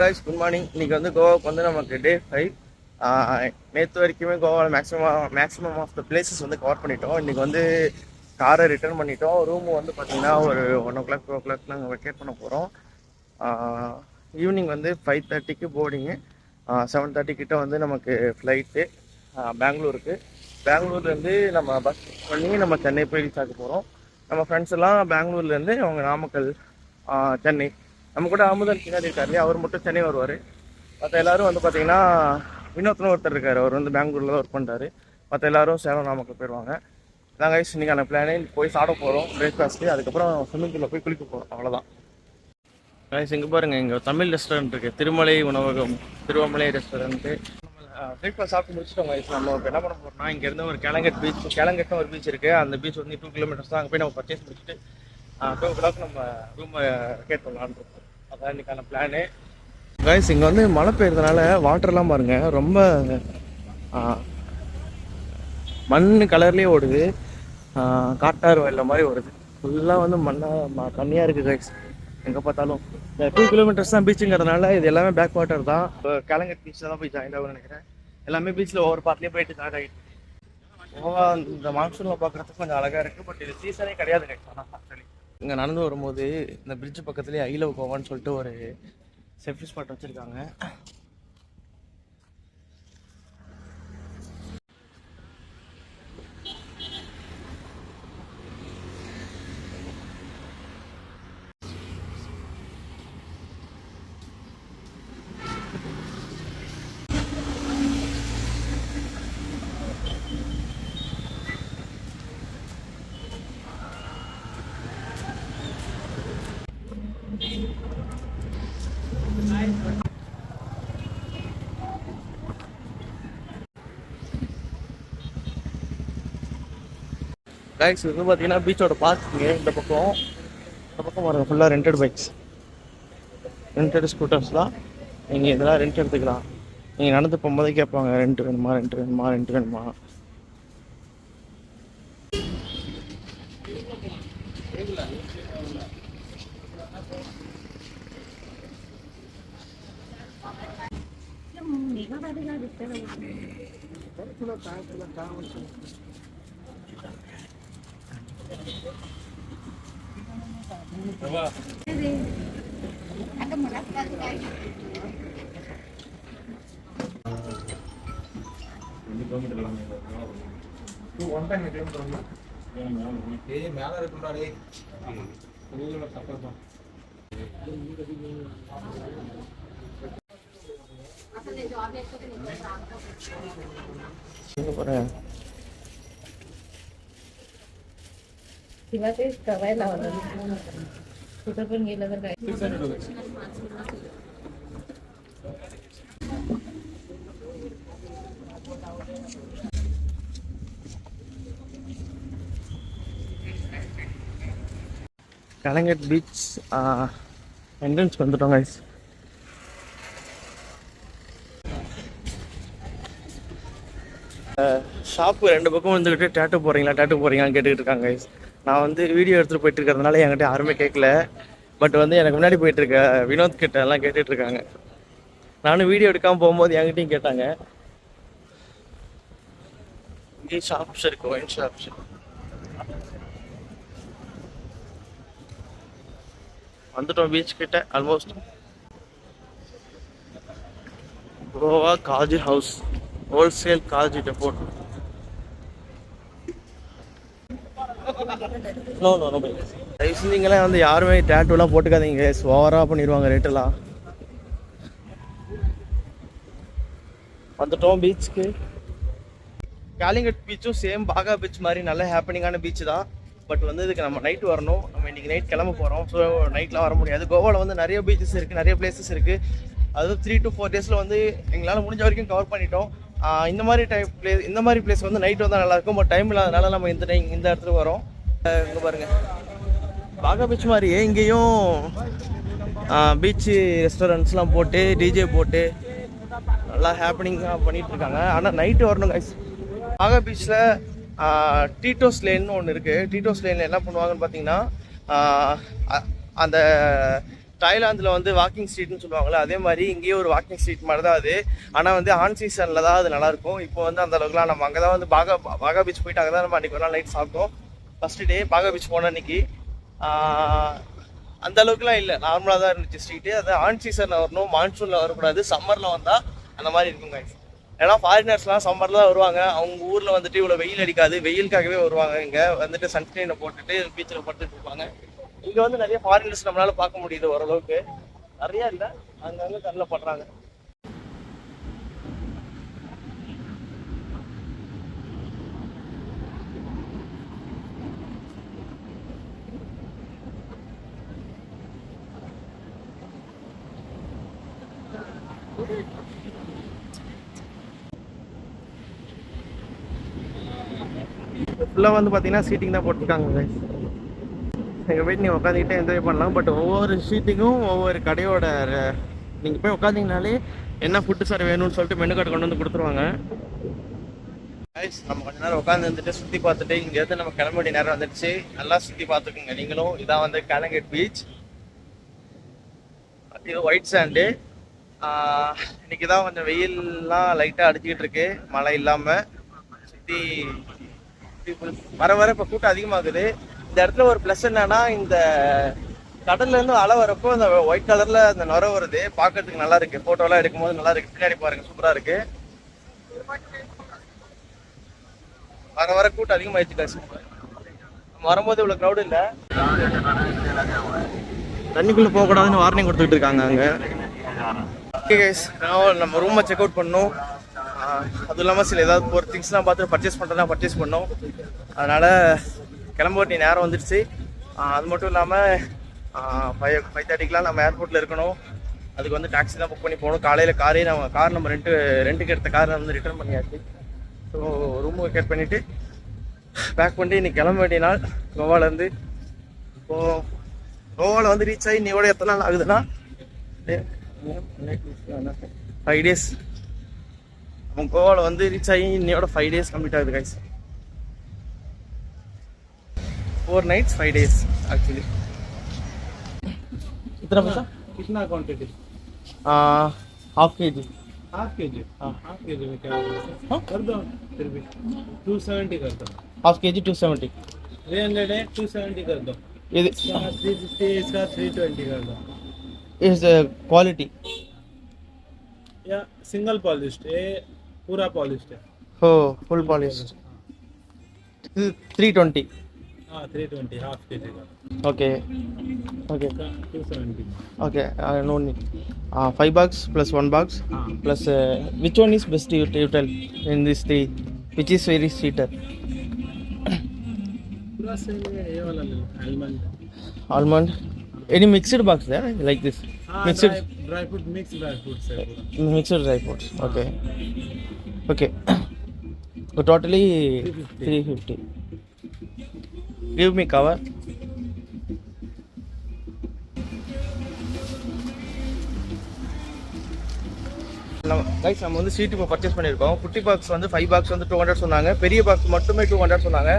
guys, good morning. இன்றைக்கி வந்து கோவாவுக்கு வந்து நமக்கு டே 5. நேற்று வரைக்குமே கோவாவில் மேக்ஸிமம் ஆஃப் த பிளேசஸ் வந்து கவர் பண்ணிட்டோம். இன்றைக்கி வந்து காரை ரிட்டர்ன் பண்ணிட்டோம். ரூமு வந்து பார்த்திங்கன்னா ஒரு 1 o'clock 2 o'clock நாங்கள் வெக்கேட் பண்ண போகிறோம். ஈவினிங் வந்து 5:30க்கு போர்டிங்கு. 7:30 கிட்ட வந்து நமக்கு ஃப்ளைட்டு பெங்களூருக்கு. பெங்களூர்லேருந்து நம்ம பஸ் பண்ணி நம்ம சென்னை போய் ரீச் ஆக போகிறோம். நம்ம ஃப்ரெண்ட்ஸ் எல்லாம் பெங்களூர்லேருந்து அவங்க நாமக்கல், சென்னை. நம்ம கூட அமுதன் பின்னாடி இருக்கார் இல்லையா, அவர் மட்டும் சென்னை வருவார். மற்ற எல்லோரும் வந்து பார்த்திங்கன்னா வினோத்னு ஒருத்தர் இருக்கார், அவர் வந்து பெங்களூரில் தான் ஒர்க் பண்ணுறாரு. மற்ற எல்லோரும் சேலம் நாமக்கல் போயிடுவாங்க. இதான் கைஸ் இன்றைக்கான பிளானே. போய் சாப்பிட போகிறோம் பிரேக்ஃபாஸ்ட்டு, அதுக்கப்புறம் ஸ்விம்மிங் பூலில் போய் குளிக்க போகிறோம். அவ்வளோதான் கைஸ். இங்கே பாருங்கள், இங்கே தமிழ் ரெஸ்டாரண்ட் இருக்குது, திருமலை உணவகம், திருவமலை ரெஸ்டாரண்ட்டு. பிரேக்ஃபாஸ்ட் சாப்பிட்டு முடிச்சிட்டோம் கைஸ். நம்ம இப்போ என்ன பண்ண போகிறோம்னா, இங்கேருந்து ஒரு கேலங்கட் பீச், கேலங்கட்னு ஒரு பீச் இருக்குது. அந்த பீச் வந்து 2 kilometers தான். அங்கே போய் நம்ம பர்ச்சேஸ் முடிச்சுட்டு 2 o'clock நம்ம ரூமை வெக்கேட் பண்ணலான்னு இருக்கோம். அதான் இன்றைக்கான பிளானு கைஸ். இங்கே வந்து மழை பெய்யறதுனால வாட்டர்லாம் பாருங்கள் ரொம்ப மண் கலர்லேயே ஓடுது. காட்டாறு வெள்ளம் மாதிரி ஓடுது. ஃபுல்லாக வந்து தண்ணியாக இருக்குது கைஸ். எங்கே பார்த்தாலும் இந்த 2 kilometers தான் பீச்சுங்கிறதுனால இது எல்லாமே பேக் வாட்டர் தான். இப்போ கேலங்கட் பீச்சில் தான் போய் ஜாயின் ஆகும்னு நினைக்கிறேன். எல்லாமே பீச்சில் ஒவ்வொரு பார்ட்லேயே போயிட்டு ஜாயின் ஆகிட்டு. இந்த மான்சூனில் பார்க்குறதுக்கு கொஞ்சம் அழகாக இருக்குது. பட் இது சீசனே கிடையாது கைஸ். ஆனால் ஆக்சுவலி இங்கே நடந்து வரும்போது இந்த பிரிட்ஜ் பக்கத்துலேயே ஐ லவ் கோவான்னு சொல்லிட்டு ஒரு செல்ஃபி ஸ்பாட் வச்சுருக்காங்க. கைஸ் இது பார்த்தீங்கன்னா பீச்சோட பார்க்கிங்க. இந்த பக்கம் வர ஃபுல்லாக ரெண்டட் பைக்ஸ், ரெண்டட் ஸ்கூட்டர்ஸ் தான். நீங்கள் இதெல்லாம் ரெண்ட் எடுத்துக்கலாம். நீங்கள் நடந்து போகும்போதே கேட்பாங்க, ரெண்ட் வேணுமா, ரெண்ட் வேணுமா, ரெண்ட் வேணுமா. Calangute beach entrance வந்துட்டோம் guys. ஷாப்பு 2 பக்கம் வந்துக்கிட்டு டேட்டு போகிறீங்களான்னு கேட்டுக்கிட்டு இருக்காங்க guys. நான் வந்து வீடியோ எடுத்துகிட்டு போயிட்டு இருக்கிறதுனால என்கிட்ட யாருமே கேட்கல. பட் வந்து எனக்கு முன்னாடி போயிட்டு இருக்க வினோத் கிட்ட எல்லாம் கேட்டுட்டு இருக்காங்க. நானும் வீடியோ எடுக்காமல் போகும்போது என்கிட்டையும் கேட்டாங்க. இங்கே ஷாப்ஸ் இருக்கு, ஒயின் ஷாப்ஸ். வந்துட்டோம் பீச் கிட்ட ஆல்மோஸ்ட். கோவா காஜி ஹவுஸ், ஹோல்சேல் காஜி டெப்போட். நோ தயவுசெஞ்சீங்களாம் வந்து யாருமே டேட்டூலாம் போட்டுக்காதீங்க, ஓவராக பண்ணிடுவாங்க ரேட்டெல்லாம். வந்துட்டோம் பீச்சுக்கு. காலிங்கட் பீச்சும் சேம் பாகா பீச் மாதிரி நல்ல ஹேப்பனிங்கான பீச் தான். பட் வந்து இதுக்கு நம்ம நைட் வரணும். நம்ம இன்றைக்கி நைட் கிளம்ப போகிறோம். ஸோ நைட்லாம் வர முடியாது. கோவாவில் வந்து நிறைய பீச்சஸ் இருக்குது, நிறைய பிளேசஸ் இருக்குது. அதுவும் 3 to 4 days வந்து எங்களால் முடிஞ்ச வரைக்கும் கவர் பண்ணிட்டோம். இந்த மாதிரி பிளேஸ் வந்து நைட் வந்தால் நல்லாயிருக்கும். பட் டைம் இல்லாதனால நம்ம இந்த இடத்துக்கு வரோம். இங்கே பாருங்கள், பாகா பீச் மாதிரியே இங்கேயும் பீச்சு ரெஸ்டாரண்ட்ஸ்லாம் போட்டு டிஜே போட்டு நல்லா ஹேப்பனிங்காக பண்ணிகிட்ருக்காங்க. ஆனால் நைட்டு வரணும் கைஸ். பாகா பீச்சில் டீட்டோஸ் லேன்னு ஒன்று இருக்குது. டீட்டோஸ் லேனில் என்ன பண்ணுவாங்கன்னு பார்த்தீங்கன்னா, அந்த தாய்லாந்தில் வந்து வாக்கிங் ஸ்ட்ரீட்னு சொல்லுவாங்கள்ல, அதே மாதிரி இங்கேயே ஒரு வாக்கிங் ஸ்ட்ரீட் மாதிரி தான் அது. ஆனால் வந்து ஆன் சீசனில் தான் அது நல்லாயிருக்கும். இப்போ வந்து அந்த அளவுக்குலாம் நம்ம அங்கே தான் வந்து பாகா பீச் போயிட்டு அங்கே தான் நம்ம அன்றைக்கி ஒரு நாள் நைட் சாப்பிட்டோம். ஃபஸ்ட்டு டே பாகா பீச் போன அன்றைக்கி அந்த அளவுக்குலாம் இல்லை, நார்மலாக தான் இருந்துச்சு ஸ்ட்ரீட்டு. அது ஆன் சீசனில் வரணும், மான்சூனில் வரக்கூடாது, சம்மரில் வந்தால் அந்த மாதிரி இருக்குங்க. ஏன்னா ஃபாரினர்ஸ்லாம் சம்மரில் தான் வருவாங்க. அவங்க ஊரில் வந்துட்டு இவ்வளோ வெயில் அடிக்காது, வெயிலுக்காகவே வருவாங்க. இங்கே வந்துட்டு சன்ஸ்க்ரீனை போட்டுட்டு பீச்சில் பட்டுட்டு இருப்பாங்க. இங்கே வந்து நிறைய ஃபாரினர்ஸ் நம்மளால பார்க்க முடியுது ஓரளவுக்கு, நிறையா இல்லை, அங்கங்கே கண்ணில் படுறாங்க. ஃபுல்லாக வந்து பார்த்தீங்கன்னா சீட்டிங் தான் போட்டிருக்காங்க. எங்கள் போய்ட்டு நீங்கள் உட்காந்துக்கிட்டே என்ஜாய் பண்ணலாம். பட் ஒவ்வொரு சீட்டிங்கும் ஒவ்வொரு கடையோட நீங்கள் போய் உட்காந்திங்கனாலே என்ன ஃபுட்டு சார் வேணும்னு சொல்லிட்டு மெனு கார்டு கொண்டு வந்து கொடுத்துருவாங்க. நம்ம கொஞ்ச நேரம் உட்காந்து வந்துட்டு சுற்றி பார்த்துட்டு இங்கேருந்து நம்ம கிளம்ப வேண்டிய நேரம் வந்துடுச்சு. நல்லா சுற்றி பார்த்துக்குங்க நீங்களும். இதான் வந்து காலங்கட் பீச். இது ஒயிட் சாண்டு. இன்னைக்கு தான் கொஞ்சம் வெயில்லாம் லைட்டாக அடிச்சுக்கிட்டு இருக்கு, மழை இல்லாமல். சுற்றி வர வர இப்போ கூட்டம் அதிகமாகுது. இந்த இடத்துல ஒரு ப்ளஸ் என்னன்னா, இந்த கடல்லேருந்து அலை வரப்போ அந்த ஒயிட் கலரில் அந்த நுர வருது, பார்க்கறதுக்கு நல்லா இருக்கு. ஃபோட்டோலாம் எடுக்கும்போது நல்லா இருக்கு. பின்னாடி பாருங்க, சூப்பராக இருக்கு. வர வர கூட்டம் அதிகமாகிடுச்சு காசு. நம்ம வரும்போது இவ்வளோ க்ரௌடு இல்லை. தண்ணிக்குள்ளே போகக்கூடாதுன்னு வார்னிங் கொடுத்துட்டு இருக்காங்க அங்கே. ஓகே கைஸ், நம்ம ரூமை செக் அவுட் பண்ணோம். அதுவும் இல்லாமல் சில ஏதாவது ஒரு திங்ஸ்லாம் பார்த்து பர்ச்சேஸ் பண்ணுறதா பர்ச்சேஸ் பண்ணோம். அதனால் கிளம்ப வேண்டிய நேரம் வந்துடுச்சு. அது மட்டும் இல்லாமல் 5:30க்கெலாம் நம்ம ஏர்போர்ட்டில் இருக்கணும். அதுக்கு வந்து டாக்ஸி தான் புக் பண்ணி போகணும். காலையில் கார் நம்ம ரெண்டுக்கு எடுத்த காரை வந்து ரிட்டர்ன் பண்ணியாச்சு. ஸோ ரூம் வெக்கேட் பண்ணிவிட்டு பேக் பண்ணிட்டு இன்றைக்கி கிளம்ப வேண்டிய நாள் கோவாலேருந்து. இப்போது கோவாவில் வந்து ரீச் ஆகி இன்னையோட எத்தனை நாள் ஆகுதுன்னா 5 days. நம்ம கோவாவில் வந்து ரீச் ஆகி இன்னையோட 5 days கம்ப்ளீட் ஆகுது கைஸ். 4 nights 5 days actually. कितना पैसा? कितना क्वांटिटी? हाफ के जी. हाफ के जी? हाफ के जी में क्या होगा? कर दो फिर भी 270 कर दो. हाफ के जी 270. 300 है, 270 कर दो. ये 350, इसका 320 कर दो. इज क्वालिटी या सिंगल पॉलिश्ड? ये पूरा पॉलिश्ड है. हो फुल पॉलिश्ड. 320. हाँ 320 हाफ के जी का. Okay okay 270. Okay no need. 5 bucks plus 1 bucks plus which one is best you tell in this three, which is very sweeter? पूरा से ये वाला ले लो, almond. Any mixed box there like this? Mixed dry fruit, mixed dry fruits है पूरा. Mixed dry fruits. Okay. Okay. So totally 350. Give me cover. Guys, நம்ம வந்து சீட்டு இப்போ பர்ச்சேஸ் பண்ணியிருக்கோம். குட்டி பாக்ஸ் வந்து 5 பாக்ஸ் வந்து 200 சொன்னாங்க. பெரிய பாக்ஸ் மட்டுமே 200 சொன்னாங்க.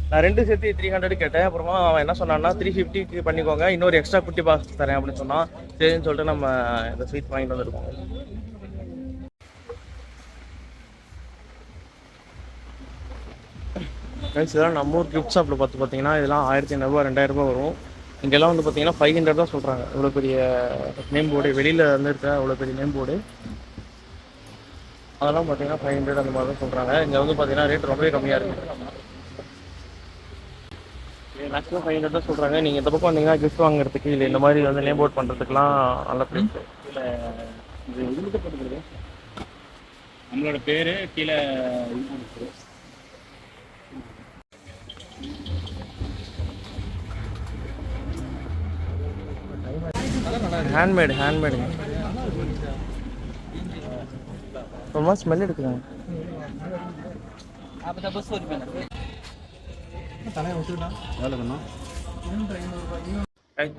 நான் ரெண்டு சேர்த்து 300 கேட்டேன். அப்புறமா அவன் என்ன சொன்னான்னா 350 பண்ணிக்கோங்க, இன்னொரு எக்ஸ்ட்ரா குட்டி பாக்ஸ் தரேன் அப்படின்னு சொன்னான். சரின்னு சொல்லிட்டு நம்ம இந்த ஸ்வீட் வாங்கிட்டு வந்துருக்கோம். கைஸ், இதெல்லாம் நம்ம ஊர் கிஃப்ட் ஷாப்பில் பார்த்தீங்கன்னா இதெல்லாம் 1500 2000 வரும். இங்கெல்லாம் வந்து பார்த்தீங்கன்னா 500 தான் சொல்கிறாங்க. இவ்வளோ பெரிய நேம் போர்டு, வெளியில் வந்து இருக்க அவ்வளோ பெரிய நேம் போர்டு, அதெல்லாம் பார்த்தீங்கன்னா 500 அந்த மாதிரி தான் சொல்கிறாங்க. இங்கே வந்து பார்த்தீங்கன்னா ரேட் ரொம்பவே கம்மியாக இருக்குது. மேக்ஸிமம் 500 தான் சொல்கிறாங்க. நீங்கள் இந்த பக்கம் வந்தீங்கன்னா கிஃப்ட் வாங்குறதுக்கு இல்லை இந்த மாதிரி வந்து நேம் போர்ட் பண்ணுறதுக்குலாம் நல்ல பிளேஸ். இல்லை இது இதுக்கு போட்டுக்கிறது நம்மளோட பேர் கீழே இது. ஹேண்ட்மேடு ரொம்ப ஸ்மெல் எடுக்குறாங்க.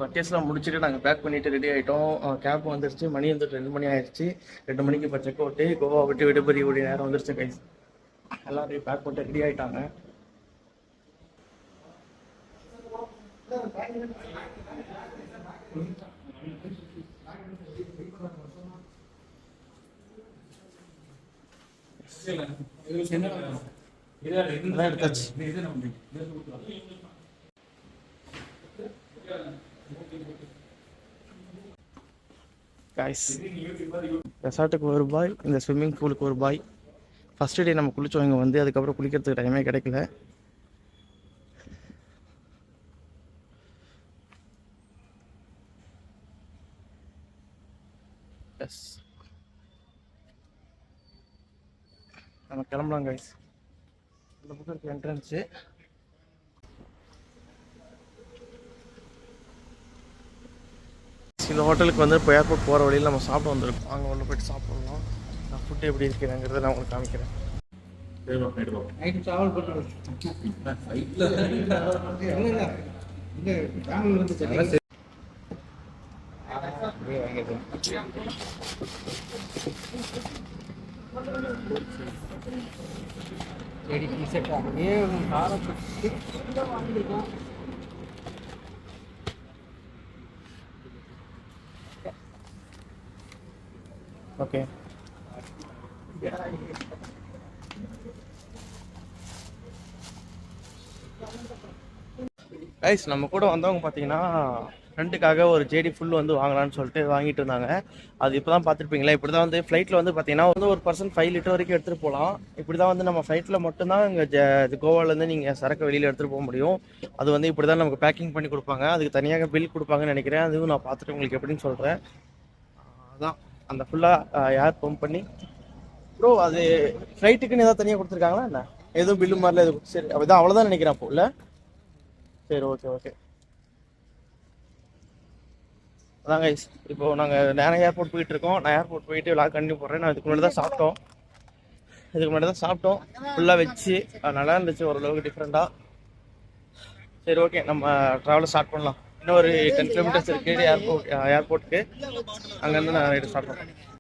பர்ச்சேஸ்லாம் முடிச்சுட்டு நாங்கள் பேக் பண்ணிட்டு ரெடி ஆகிட்டோம். கேப் வந்துருச்சு. மணி வந்துட்டு 2 மணி ஆயிடுச்சு. 2 மணிக்கு இப்போ செக் அவுட்டு. கோவா விட்டு விடுபறியுடைய நேரம் வந்துருச்சு கைஸ். எல்லாரையும் பேக் பண்ணிட்டு ரெடி ஆகிட்டாங்க. எல்லாம் எடுத்தாச்சு. காய்ஸ், ரெசார்ட்டுக்கு ஒரு பாய், இந்த ஸ்விம்மிங் பூலுக்கு ஒரு பாய். ஃபர்ஸ்ட் டே நம்ம குளிச்சோம் இங்கே வந்து, அதுக்கப்புறம் குளிக்கிறதுக்கு டைமே கிடைக்கல. எஸ், நம்ம கிளம்பலாம் கைஸ். இந்த பக்கம் இருக்க என்ட்ரன்ஸு. இந்த ஹோட்டலுக்கு வந்து இப்போ ஏர்போர்ட் போகிற வழியில் நம்ம சாப்பிட வந்திருக்கோம். அங்கே உள்ள போய்ட்டு சாப்பிட்லாம். நான் ஃபுட்டு எப்படி இருக்கிறேங்கிறத நான் உங்களுக்கு காமிக்கிறேன். நைட்டு ட்ராவல் பண்ணுறோம். ஓகே, கைஸ் நம்ம கூட வந்தவங்க பார்த்தீங்கன்னா ஃப்ரெண்டுக்காக ஒரு ஜேடி ஃபுல் வந்து வாங்கலான்னு சொல்லிட்டு வாங்கிட்டு இருந்தாங்க. அது இப்போ தான் பார்த்துருப்பீங்களா. இப்படி தான் வந்து ஃப்ளைட்டில் வந்து பார்த்தீங்கன்னா வந்து ஒரு பர்சன் 5 லிட்டர் வரைக்கும் எடுத்துகிட்டு போகலாம். இப்படி தான் வந்து நம்ம ஃப்ளைட்டில் மட்டும்தான் இங்கே கோவாலேருந்து நீங்கள் சரக்கு வெளியில் எடுத்துகிட்டு போக முடியும். அது வந்து இப்படி தான் நமக்கு பேக்கிங் பண்ணி கொடுப்பாங்க. அதுக்கு தனியாக பில் கொடுப்பாங்கன்னு நினைக்கிறேன். அதுவும் நான் பார்த்துட்டு உங்களுக்கு எப்படின்னு சொல்கிறேன். அதான் அந்த ஃபுல்லாக ஏர் பம்ப் பண்ணி ப்ரோ. அது ஃப்ளைட்டுக்குன்னு ஏதாவது தனியாக கொடுத்துருக்காங்களா என்ன? எதுவும் பில்லு மாதிரிலாம் எதுவும்? சரி, அப்படிதான் அவ்வளோதான் நினைக்கிறேன் அப்போ. இல்லை, சரி, ஓகே ஓகே. அதான் கைஸ், இப்போ நாங்கள் நேராக ஏர்போர்ட் போயிட்டு இருக்கோம். நான் ஏர்போர்ட் போயிட்டு விளாக் கண்டினியூ போடுறேன். நான் இதுக்கு முன்னாடி தான் சாப்பிட்டோம். ஃபுல்லாக வச்சு நல்லா இருந்துச்சு, ஓரளவுக்கு டிஃப்ரெண்ட்டாக. சரி, ஓகே, நம்ம ட்ராவலை ஸ்டார்ட் பண்ணலாம். இன்னும் ஒரு 10 கிலோமீட்டர்ஸ் இருக்குது ஏர்போர்ட்டுக்கு. அங்கேருந்து நான் ஸ்டார்ட் பண்ணேன்.